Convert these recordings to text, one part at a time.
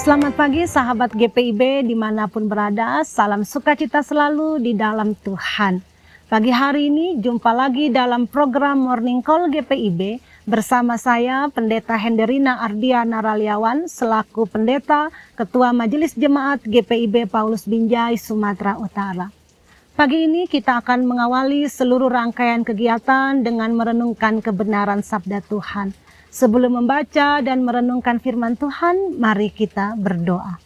Selamat pagi sahabat GPIB dimanapun berada, salam sukacita selalu di dalam Tuhan. Pagi hari ini jumpa lagi dalam program Morning Call GPIB bersama saya Pendeta Henderina Ardiana Raliawan selaku Pendeta Ketua Majelis Jemaat GPIB Paulus Binjai Sumatera Utara. Pagi ini kita akan mengawali seluruh rangkaian kegiatan dengan merenungkan kebenaran sabda Tuhan. Sebelum membaca dan merenungkan firman Tuhan, mari kita berdoa.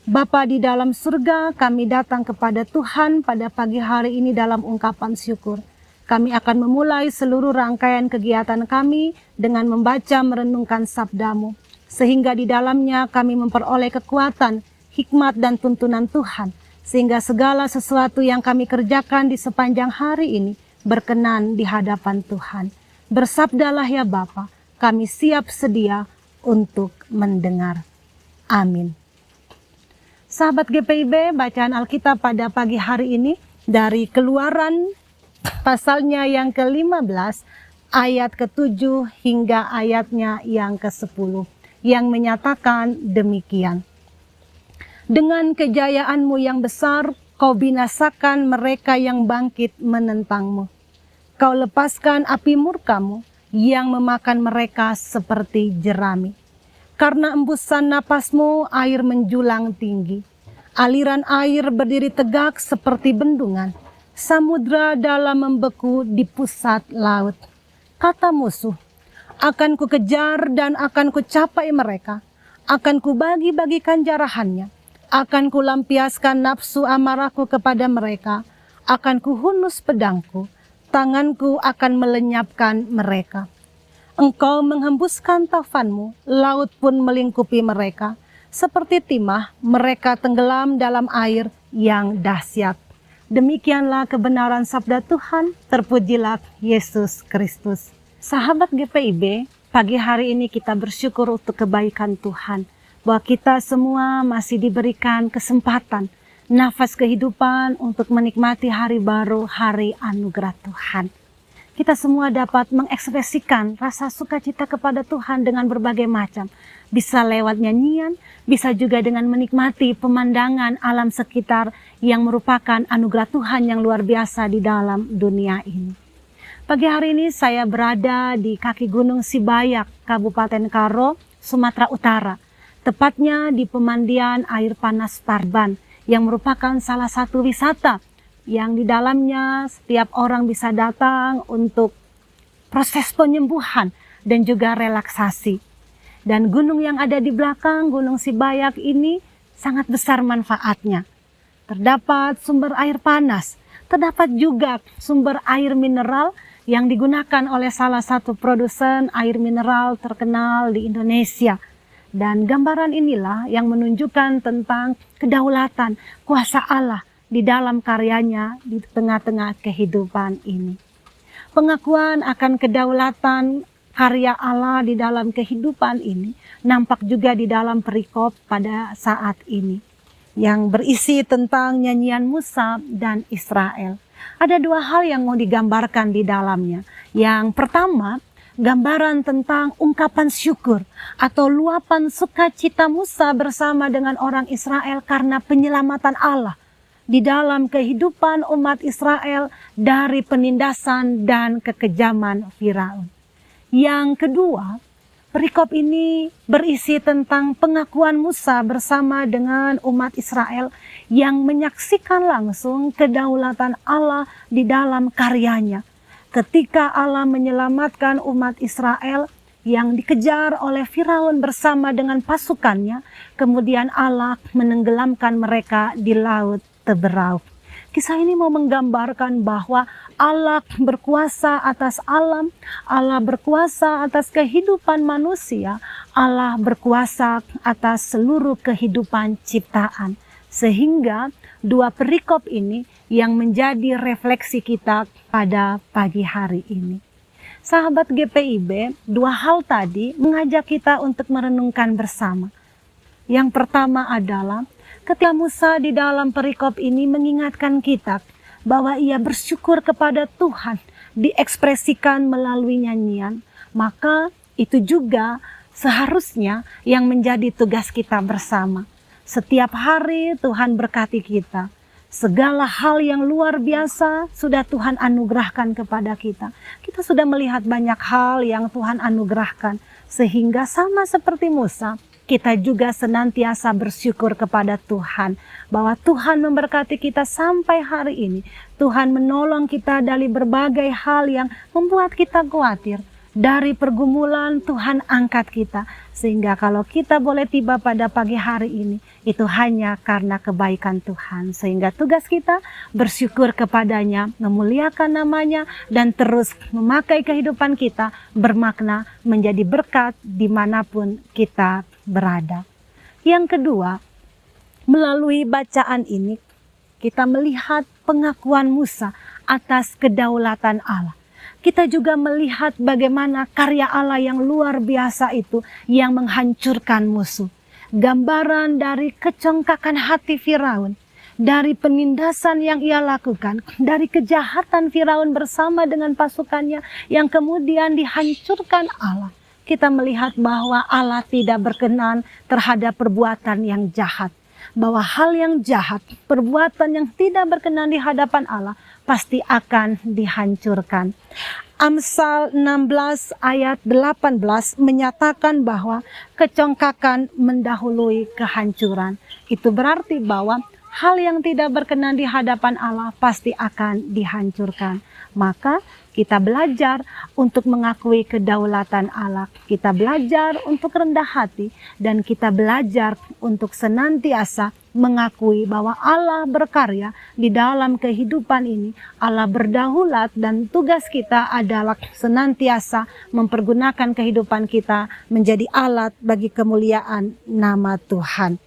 Bapa di dalam surga, kami datang kepada Tuhan pada pagi hari ini dalam ungkapan syukur. Kami akan memulai seluruh rangkaian kegiatan kami dengan membaca merenungkan sabda-Mu, sehingga di dalamnya kami memperoleh kekuatan, hikmat dan tuntunan Tuhan, sehingga segala sesuatu yang kami kerjakan di sepanjang hari ini berkenan di hadapan Tuhan. Bersabdalah ya Bapa, kami siap sedia untuk mendengar. Amin. Sahabat GPIB, bacaan Alkitab pada pagi hari ini dari Keluaran pasalnya yang ke-15 ayat ke-7 hingga ayatnya yang ke-10 yang menyatakan demikian. Dengan kejayaanmu yang besar, kau binasakan mereka yang bangkit menentangmu. Kau lepaskan api murkamu yang memakan mereka seperti jerami. Karena embusan napasmu air menjulang tinggi. Aliran air berdiri tegak seperti bendungan. Samudra dalam membeku di pusat laut. Kata musuh, akan ku kejar dan akan ku capai mereka. Akan ku bagi-bagikan jarahannya. Akan ku lampiaskan nafsu amarahku kepada mereka. Akan ku hunus pedangku. Tanganku akan melenyapkan mereka. Engkau menghembuskan tafanmu, laut pun melingkupi mereka. Seperti timah, mereka tenggelam dalam air yang dahsyat. Demikianlah kebenaran sabda Tuhan, terpujilah Yesus Kristus. Sahabat GPIB, pagi hari ini kita bersyukur untuk kebaikan Tuhan. Bahwa kita semua masih diberikan kesempatan, nafas kehidupan untuk menikmati hari baru, hari anugerah Tuhan. Kita semua dapat mengekspresikan rasa sukacita kepada Tuhan dengan berbagai macam. Bisa lewat nyanyian, bisa juga dengan menikmati pemandangan alam sekitar yang merupakan anugerah Tuhan yang luar biasa di dalam dunia ini. Pagi hari ini saya berada di kaki Gunung Sibayak, Kabupaten Karo, Sumatera Utara. Tepatnya di pemandian air panas Parban, yang merupakan salah satu wisata yang di dalamnya setiap orang bisa datang untuk proses penyembuhan dan juga relaksasi. Dan gunung yang ada di belakang, Gunung Sibayak ini sangat besar manfaatnya. Terdapat sumber air panas, terdapat juga sumber air mineral yang digunakan oleh salah satu produsen air mineral terkenal di Indonesia. Dan gambaran inilah yang menunjukkan tentang kedaulatan kuasa Allah di dalam karyanya di tengah-tengah kehidupan ini. Pengakuan akan kedaulatan karya Allah di dalam kehidupan ini nampak juga di dalam perikop pada saat ini, yang berisi tentang nyanyian Musa dan Israel. Ada dua hal yang mau digambarkan di dalamnya. Yang pertama, gambaran tentang ungkapan syukur atau luapan sukacita Musa bersama dengan orang Israel karena penyelamatan Allah di dalam kehidupan umat Israel dari penindasan dan kekejaman Firaun. Yang kedua, perikop ini berisi tentang pengakuan Musa bersama dengan umat Israel yang menyaksikan langsung kedaulatan Allah di dalam karyanya. Ketika Allah menyelamatkan umat Israel yang dikejar oleh Firaun bersama dengan pasukannya, kemudian Allah menenggelamkan mereka di laut Teberau. Kisah ini mau menggambarkan bahwa Allah berkuasa atas alam, Allah berkuasa atas kehidupan manusia, Allah berkuasa atas seluruh kehidupan ciptaan. Sehingga dua perikop ini yang menjadi refleksi kita pada pagi hari ini. Sahabat GPIB, dua hal tadi mengajak kita untuk merenungkan bersama. Yang pertama adalah ketika Musa di dalam perikop ini mengingatkan kita bahwa ia bersyukur kepada Tuhan diekspresikan melalui nyanyian, maka itu juga seharusnya yang menjadi tugas kita bersama. Setiap hari Tuhan berkati kita. Segala hal yang luar biasa sudah Tuhan anugerahkan kepada kita. Kita sudah melihat banyak hal yang Tuhan anugerahkan. Sehingga sama seperti Musa, kita juga senantiasa bersyukur kepada Tuhan. Bahwa Tuhan memberkati kita sampai hari ini. Tuhan menolong kita dari berbagai hal yang membuat kita khawatir. Dari pergumulan Tuhan angkat kita. Sehingga kalau kita boleh tiba pada pagi hari ini, itu hanya karena kebaikan Tuhan. Sehingga tugas kita bersyukur kepadanya, memuliakan namanya, dan terus memakai kehidupan kita bermakna menjadi berkat dimanapun kita berada. Yang kedua, melalui bacaan ini, kita melihat pengakuan Musa atas kedaulatan Allah. Kita juga melihat bagaimana karya Allah yang luar biasa itu yang menghancurkan musuh. Gambaran dari kecongkakan hati Firaun, dari penindasan yang ia lakukan, dari kejahatan Firaun bersama dengan pasukannya yang kemudian dihancurkan Allah. Kita melihat bahwa Allah tidak berkenan terhadap perbuatan yang jahat. Bahwa hal yang jahat, perbuatan yang tidak berkenan di hadapan Allah pasti akan dihancurkan. Amsal 16 ayat 18 menyatakan bahwa kecongkakan mendahului kehancuran. Itu berarti bahwa hal yang tidak berkenan di hadapan Allah pasti akan dihancurkan. Maka kita belajar untuk mengakui kedaulatan Allah. Kita belajar untuk rendah hati. Dan kita belajar untuk senantiasa mengakui bahwa Allah berkarya di dalam kehidupan ini. Allah berdaulat dan tugas kita adalah senantiasa mempergunakan kehidupan kita menjadi alat bagi kemuliaan nama Tuhan.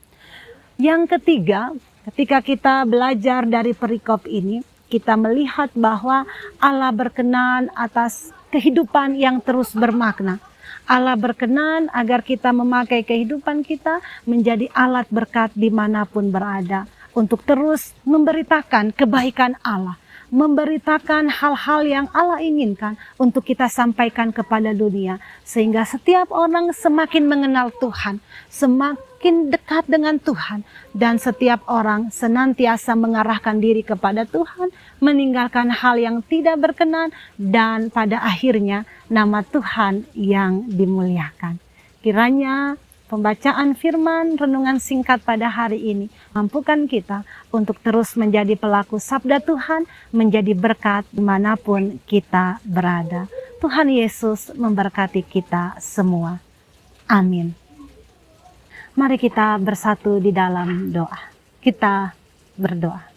Yang ketiga, ketika kita belajar dari perikop ini, kita melihat bahwa Allah berkenan atas kehidupan yang terus bermakna. Allah berkenan agar kita memakai kehidupan kita menjadi alat berkat dimanapun berada. Untuk terus memberitakan kebaikan Allah. Memberitakan hal-hal yang Allah inginkan untuk kita sampaikan kepada dunia. Sehingga setiap orang semakin mengenal Tuhan. Semakin dekat dengan Tuhan. Dan setiap orang senantiasa mengarahkan diri kepada Tuhan. Meninggalkan hal yang tidak berkenan. Dan pada akhirnya nama Tuhan yang dimuliakan. Kiranya pembacaan firman renungan singkat pada hari ini mampukan kita untuk terus menjadi pelaku sabda Tuhan, menjadi berkat dimanapun kita berada. Tuhan Yesus memberkati kita semua. Amin. Mari kita bersatu di dalam doa. Kita berdoa.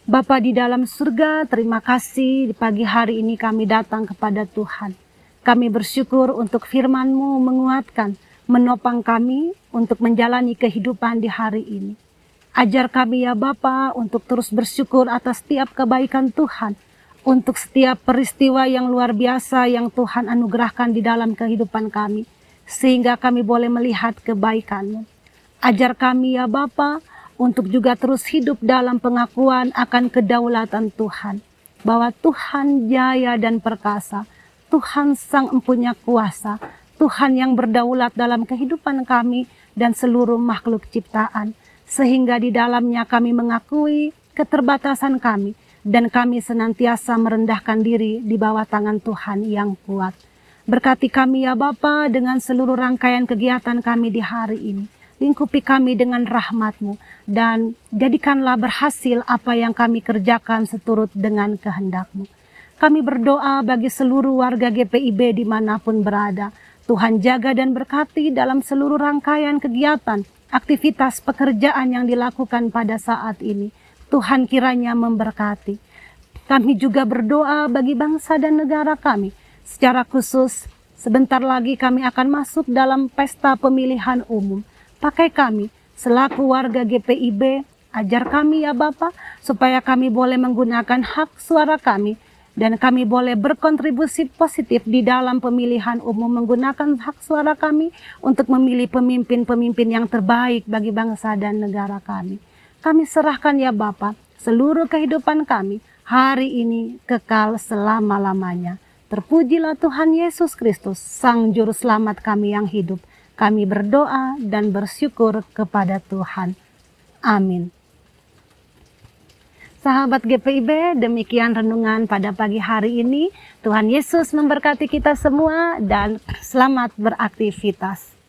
Bapa di dalam surga, terima kasih di pagi hari ini kami datang kepada Tuhan. Kami bersyukur untuk firman-Mu menguatkan, menopang kami untuk menjalani kehidupan di hari ini. Ajar kami ya Bapa untuk terus bersyukur atas setiap kebaikan Tuhan. Untuk setiap peristiwa yang luar biasa yang Tuhan anugerahkan di dalam kehidupan kami. Sehingga kami boleh melihat kebaikan-Mu. Ajar kami ya Bapa untuk juga terus hidup dalam pengakuan akan kedaulatan Tuhan. Bahwa Tuhan jaya dan perkasa. Tuhan sang empunya kuasa. Tuhan yang berdaulat dalam kehidupan kami dan seluruh makhluk ciptaan. Sehingga di dalamnya kami mengakui keterbatasan kami. Dan kami senantiasa merendahkan diri di bawah tangan Tuhan yang kuat. Berkati kami ya Bapa dengan seluruh rangkaian kegiatan kami di hari ini. Lingkupi kami dengan rahmat-Mu. Dan jadikanlah berhasil apa yang kami kerjakan seturut dengan kehendak-Mu. Kami berdoa bagi seluruh warga GPIB dimanapun berada. Tuhan jaga dan berkati dalam seluruh rangkaian kegiatan, aktivitas pekerjaan yang dilakukan pada saat ini. Tuhan kiranya memberkati. Kami juga berdoa bagi bangsa dan negara kami. Secara khusus, sebentar lagi kami akan masuk dalam pesta pemilihan umum. Pakai kami selaku warga GPIB, ajar kami ya Bapa, supaya kami boleh menggunakan hak suara kami. Dan kami boleh berkontribusi positif di dalam pemilihan umum menggunakan hak suara kami untuk memilih pemimpin-pemimpin yang terbaik bagi bangsa dan negara kami. Kami serahkan ya Bapa seluruh kehidupan kami hari ini kekal selama-lamanya. Terpujilah Tuhan Yesus Kristus, Sang Juru Selamat kami yang hidup. Kami berdoa dan bersyukur kepada Tuhan. Amin. Sahabat GPIB, demikian renungan pada pagi hari ini. Tuhan Yesus memberkati kita semua dan selamat beraktivitas.